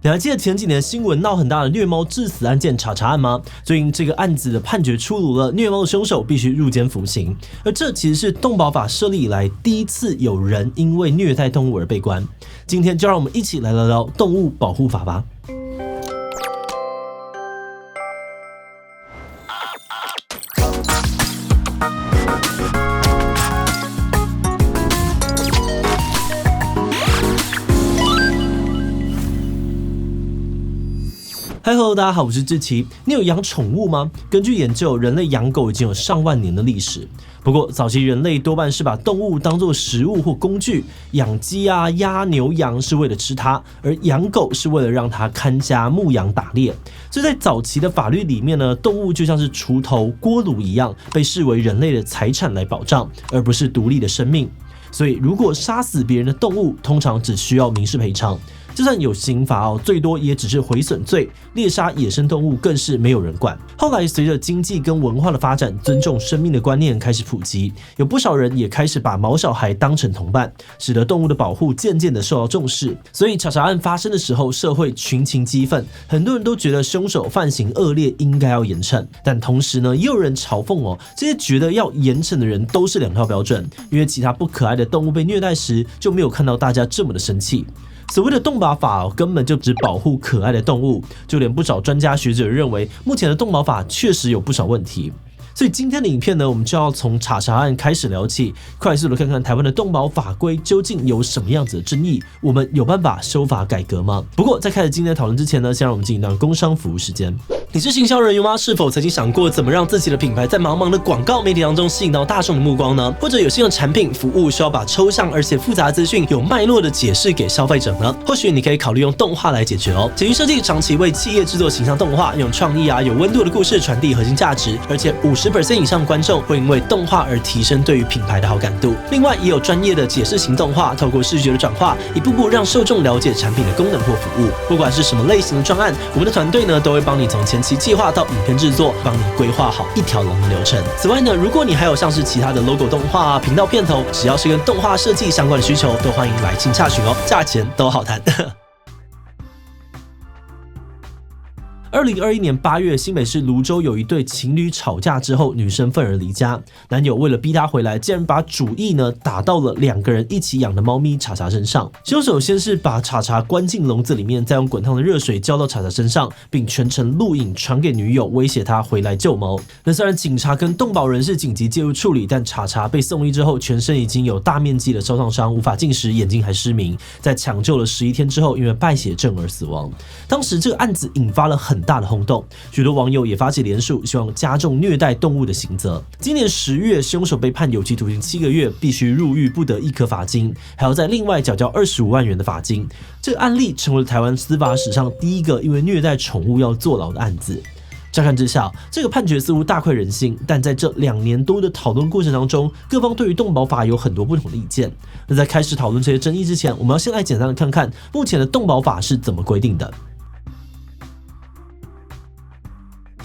你还记得前几年新闻闹很大的虐猫致死案件查查案吗？最近这个案子的判决出炉了，虐猫的凶手必须入监服刑，而这其实是动保法设立以来第一次有人因为虐待动物而被关。今天就让我们一起来聊聊动物保护法吧。Hello， 大家好，我是志奇。你有养宠物吗？根据研究，人类养狗已经有上万年的历史。不过，早期人类多半是把动物当作食物或工具，养鸡啊、鸭、牛、羊是为了吃它，而养狗是为了让它看家、牧羊、打猎。所以在早期的法律里面呢，动物就像是锄头、锅炉一样，被视为人类的财产来保障，而不是独立的生命。所以，如果杀死别人的动物，通常只需要民事赔偿。就算有刑罚最多也只是毁损罪，猎杀野生动物更是没有人管。后来随着经济跟文化的发展，尊重生命的观念开始普及，有不少人也开始把毛小孩当成同伴，使得动物的保护渐渐的受到重视。所以查查案发生的时候，社会群情激愤，很多人都觉得凶手犯行恶劣，应该要严惩。但同时呢，也有人嘲讽这些觉得要严惩的人都是两套标准，因为其他不可爱的动物被虐待时，就没有看到大家这么的生气。所谓的动保法根本就只保护可爱的动物，就连不少专家学者认为，目前的动保法确实有不少问题。所以今天的影片呢，我们就要从查查案开始聊起，快速的看看台湾的动保法规究竟有什么样子的争议，我们有办法修法改革吗？不过在开始今天的讨论之前呢，先让我们进一段工商服务时间。你是行销人员吗？是否曾经想过怎么让自己的品牌在茫茫的广告媒体当中吸引到大众的目光呢？或者有新的产品服务需要把抽象而且复杂的资讯有脉络的解释给消费者呢？或许你可以考虑用动画来解决哦。简讯设计长期为企业制作形象动画，用创意有温度的故事传递核心价值，而且50% 以上观众会因为动画而提升对于品牌的好感度。另外也有专业的解释型动画，透过视觉的转化，一步步让受众了解产品的功能或服务。不管是什么类型的专案，我们的团队呢都会帮你从前期计划到影片制作，帮你规划好一条龙的流程。此外呢，如果你还有像是其他的 logo 动画、频道片头，只要是跟动画设计相关的需求，都欢迎来信洽询哦，价钱都好谈。2021年8月，新北市芦洲有一对情侣吵架之后，女生愤而离家，男友为了逼她回来，竟然把主意呢打到了两个人一起养的猫咪查查身上。凶手先是把查查关进笼子里面，再用滚烫的热水浇到查查身上，并全程录影传给女友，威胁她回来救猫。那虽然警察跟动保人士紧急介入处理，但查查被送医之后，全身已经有大面积的烧烫伤，无法进食，眼睛还失明。在抢救了11天之后，因为败血症而死亡。当时这个案子引发了很大的轰动，许多网友也发起联署，希望加重虐待动物的刑责。今年10月，凶手被判有期徒刑7个月，必须入狱，不得一颗罚金，还要再另外缴交25万元的罚金。这个案例成为了台湾司法史上第一个因为虐待宠物要坐牢的案子。乍看之下，这个判决似乎大快人心，但在这2年多的讨论过程当中，各方对于动保法有很多不同的意见。那在开始讨论这些争议之前，我们要先来简单的看看目前的动保法是怎么规定的。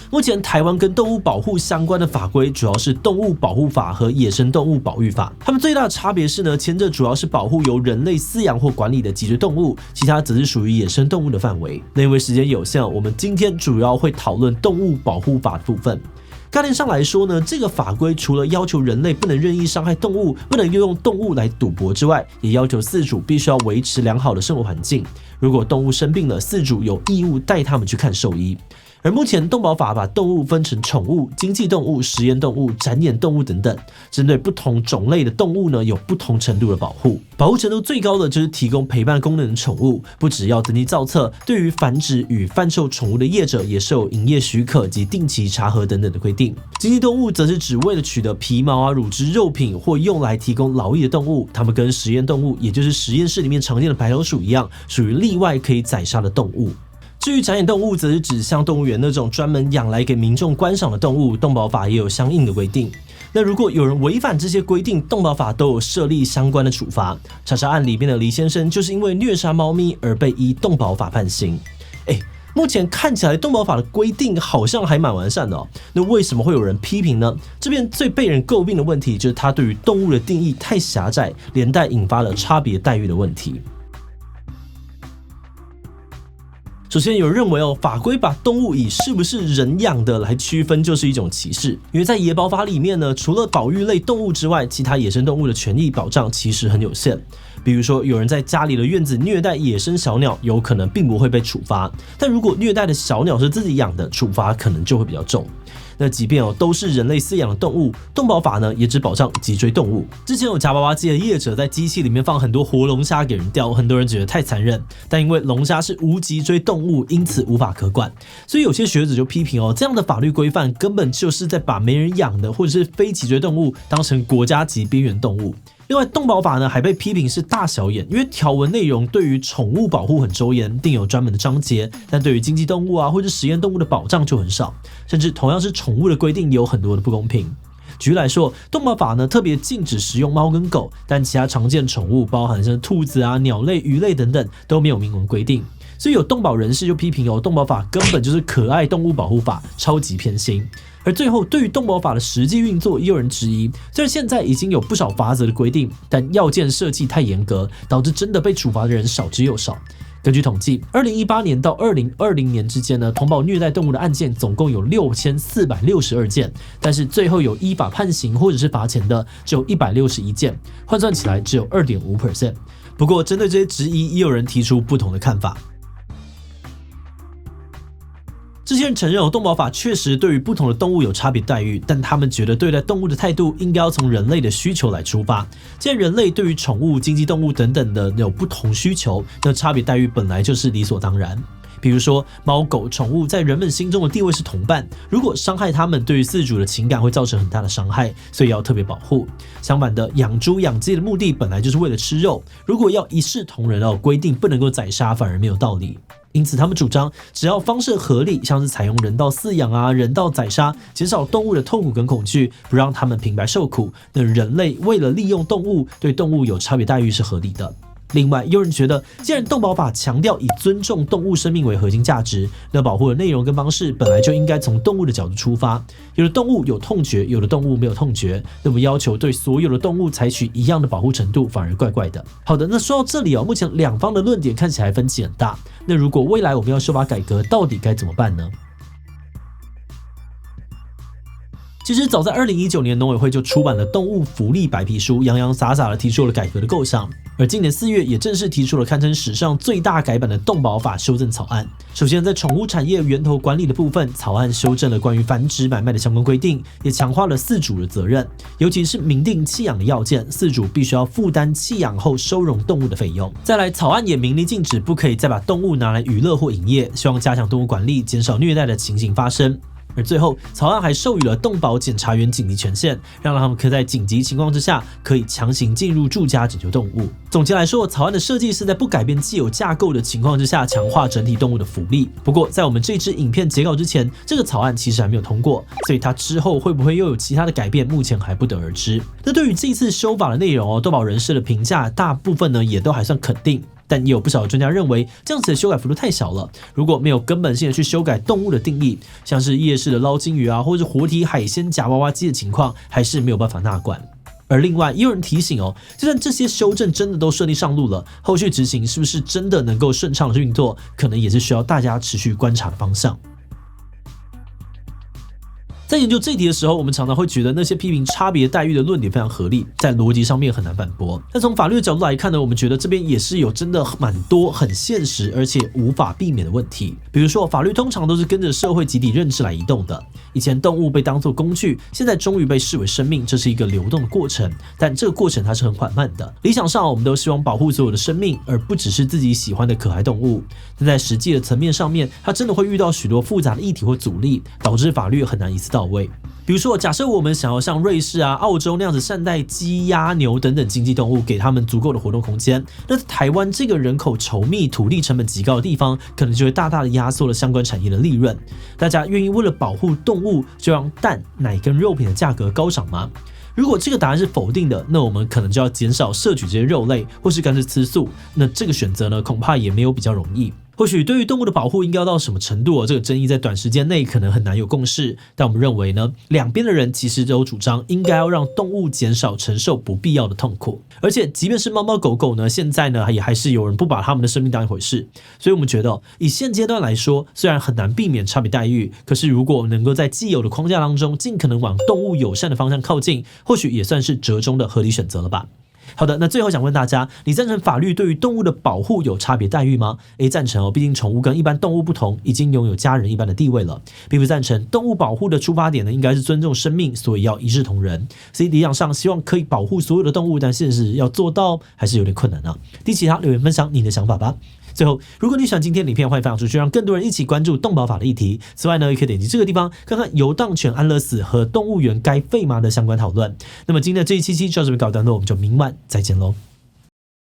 目前台湾跟动物保护相关的法规主要是动物保护法和野生动物保育法，它们最大的差别是呢，前者主要是保护由人类饲养或管理的脊椎动物，其他则是属于野生动物的范围。那因为时间有限，我们今天主要会讨论动物保护法的部分。概念上来说呢，这个法规除了要求人类不能任意伤害动物，不能用动物来赌博之外，也要求饲主必须要维持良好的生活环境。如果动物生病了，饲主有义务带它们去看兽医。而目前动保法把动物分成宠物、经济动物、实验动物、展演动物等等，针对不同种类的动物呢，有不同程度的保护。保护程度最高的就是提供陪伴功能的宠物，不只要登记造册，对于繁殖与贩售宠物的业者也受营业许可及定期查核等等的规定。经济动物则是只为了取得皮毛乳汁、肉品或用来提供劳役的动物，它们跟实验动物，也就是实验室里面常见的白老鼠一样，属于例外可以宰杀的动物。至于展演动物，则是指像动物园那种专门养来给民众观赏的动物，动保法也有相应的规定。那如果有人违反这些规定，动保法都有设立相关的处罚。查查案里面的黎先生就是因为虐杀猫咪而被依动保法判刑。目前看起来动保法的规定好像还蛮完善的哦，那为什么会有人批评呢？这边最被人诟病的问题就是它对于动物的定义太狭窄，连带引发了差别待遇的问题。首先，有人认为法规把动物以是不是人养的来区分，就是一种歧视。因为在野保法里面呢，除了保育类动物之外，其他野生动物的权益保障其实很有限。比如说，有人在家里的院子虐待野生小鸟，有可能并不会被处罚，但如果虐待的小鸟是自己养的，处罚可能就会比较重。那即便都是人类饲养的动物，动保法呢也只保障脊椎动物。之前有夹娃娃机的业者在机器里面放很多活龙虾给人钓，很多人觉得太残忍，但因为龙虾是无脊椎动物，因此无法可管。所以有些学者就批评这样的法律规范根本就是在把没人养的或者是非脊椎动物当成国家级边缘动物。另外，动保法呢还被批评是大小眼，因为条文内容对于宠物保护很周延，定有专门的章节，但对于经济动物或者实验动物的保障就很少，甚至同样是宠物的规定也有很多的不公平。举例来说，动保法呢特别禁止食用猫跟狗，但其他常见宠物，包含像兔子鸟类、鱼类等等都没有明文规定。所以有动保人士就批评动保法根本就是可爱动物保护法，超级偏心。而最后，对于动保法的实际运作，也有人质疑，虽然现在已经有不少法则的规定，但要件设计太严格，导致真的被处罚的人少之又少。根据统计，2018年到2020年之间呢，通报虐待动物的案件总共有6462件，但是最后有依法判刑或者是罚钱的只有161件，换算起来只有 2.5%。不过，针对这些质疑，也有人提出不同的看法。这些人承认动保法确实对于不同的动物有差别待遇，但他们觉得对待动物的态度应该要从人类的需求来出发。既然人类对于宠物、经济动物等等的有不同需求，那差别待遇本来就是理所当然。比如说，猫狗宠物在人们心中的地位是同伴，如果伤害它们，对于饲主的情感会造成很大的伤害，所以要特别保护。相反的，养猪养鸡的目的本来就是为了吃肉，如果要一视同仁规定不能够宰杀，反而没有道理。因此，他们主张只要方式合理，像是采用人道饲养人道宰杀，减少动物的痛苦跟恐惧，不让他们平白受苦，那人类为了利用动物，对动物有差别待遇是合理的。另外，有人觉得，既然动保法强调以尊重动物生命为核心价值，那保护的内容跟方式本来就应该从动物的角度出发。有的动物有痛觉，有的动物没有痛觉，那么要求对所有的动物采取一样的保护程度，反而怪怪的。好的，那说到这里目前两方的论点看起来分歧很大。那如果未来我们要修法改革，到底该怎么办呢？其实早在2019年，农委会就出版了动物福利白皮书，洋洋洒洒的提出了改革的构想。而今年4月，也正式提出了堪称史上最大改版的动保法修正草案。首先，在宠物产业源头管理的部分，草案修正了关于繁殖买卖的相关规定，也强化了饲主的责任，尤其是明定弃养的要件，饲主必须要负担弃养后收容动物的费用。再来，草案也明令禁止不可以再把动物拿来娱乐或营业，希望加强动物管理，减少虐待的情形发生。而最后，草案还授予了动保检察员紧急权限，让他们可以在紧急情况之下，可以强行进入住家拯救动物。总结来说，草案的设计是在不改变既有架构的情况之下，强化整体动物的福利。不过，在我们这支影片截稿之前，这个草案其实还没有通过，所以它之后会不会又有其他的改变，目前还不得而知。那对于这一次修法的内容动保人士的评价，大部分呢也都还算肯定。但也有不少专家认为，这样子的修改幅度太小了。如果没有根本性的去修改动物的定义，像是夜市的捞金鱼或者活体海鲜夹娃娃机的情况，还是没有办法纳管。而另外，也有人提醒就算这些修正真的都顺利上路了，后续执行是不是真的能够顺畅的运作，可能也是需要大家持续观察的方向。在研究这一题的时候，我们常常会觉得那些批评差别待遇的论点非常合理，在逻辑上面很难反驳。但从法律的角度来看呢，我们觉得这边也是有真的蛮多很现实而且无法避免的问题。比如说，法律通常都是跟着社会集体认知来移动的。以前动物被当作工具，现在终于被视为生命，这是一个流动的过程。但这个过程它是很缓慢的。理想上，我们都希望保护所有的生命，而不只是自己喜欢的可爱动物。但在实际的层面上面，它真的会遇到许多复杂的议题或阻力，导致法律很难一次到位。比如说，假设我们想要像瑞士澳洲那样子善待鸡、鸭、牛等等经济动物，给他们足够的活动空间，那在台湾这个人口稠密、土地成本极高的地方，可能就会大大的压缩了相关产业的利润。大家愿意为了保护动物，就让蛋、奶跟肉品的价格高涨吗？如果这个答案是否定的，那我们可能就要减少摄取这些肉类，或是干脆吃素。那这个选择呢，恐怕也没有比较容易。或许对于动物的保护应该要到什么程度这个争议在短时间内可能很难有共识。但我们认为呢，两边的人其实都主张应该要让动物减少承受不必要的痛苦。而且即便是猫猫狗狗呢，现在呢也还是有人不把他们的生命当一回事。所以我们觉得以现阶段来说，虽然很难避免差别待遇，可是如果能够在既有的框架当中尽可能往动物友善的方向靠近，或许也算是折中的合理选择了吧。好的，那最后想问大家，你赞成法律对于动物的保护有差别待遇吗？ A 赞成毕竟宠物跟一般动物不同，已经拥有家人一般的地位了。B 不赞成，动物保护的出发点呢，应该是尊重生命，所以要一视同仁。C 理想上希望可以保护所有的动物，但现实要做到还是有点困难啊。其他留言分享你的想法吧。最后，如果你喜欢今天的影片，欢迎分享出去，让更多人一起关注动保法的议题。此外呢，也可以点击这个地方看看游荡犬安乐死和动物园该废吗的相关讨论。那么今天的这一期就到这边告一段落，我们就明晚再见喽。